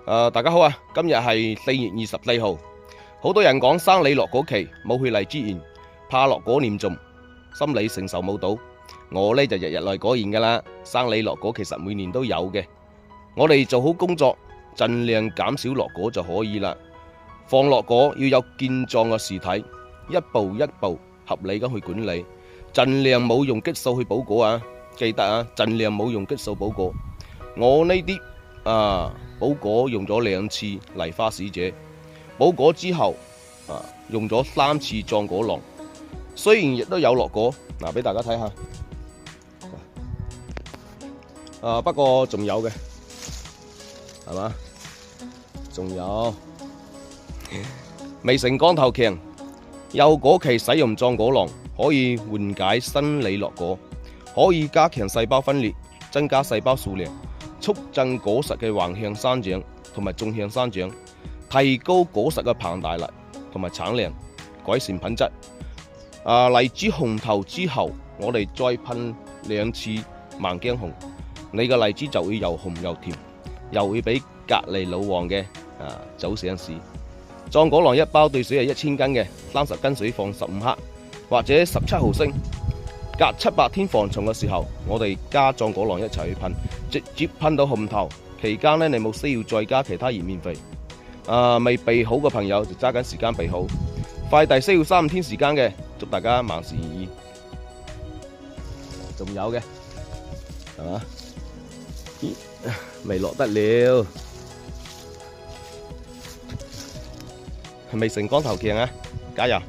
大家好啊！今日係4月24號，好多人講生李落果期冇去荔枝園，怕落果嚴重，心理承受唔到。我呢就日日嚟果園噶啦，生李落果其實每年都有嘅。我哋做好工作，盡量減少落果就可以啦。放落果要有健壯嘅樹體，一步一步合理咁去管理，盡量冇用激素去補果啊！記得啊，盡量冇用激素補果。我呢啲補果用咗2次梨花使者，補果之後用咗3次壯果囊，雖然亦都有落果，俾大家睇下，不過仲有嘅，係嘛？仲有未成光頭強，幼果期使用壯果囊可以緩解生李落果，可以加強細胞分裂，增加細胞數量，促進果實嘅橫向生長同埋縱向生長，提高果實嘅膨大力同埋產量，改善品質。荔枝紅頭之後，我哋再噴2次孟姜紅，你嘅荔枝就會又紅又甜，又會比隔籬老王嘅早上市。壯果囊一包兌水係1000斤嘅，30斤水放15克或者17毫升。隔700天防蟲嘅時候，我哋加壯果囊一齊去噴，直接噴到紅頭。期間呢，你冇需要再加其他葉面肥。未備好嘅朋友就揸緊時間備好。快遞需要3、5天時間嘅，祝大家萬事如意。仲有嘅，係嘛？咦，未落得了，未成光頭強啊！加油！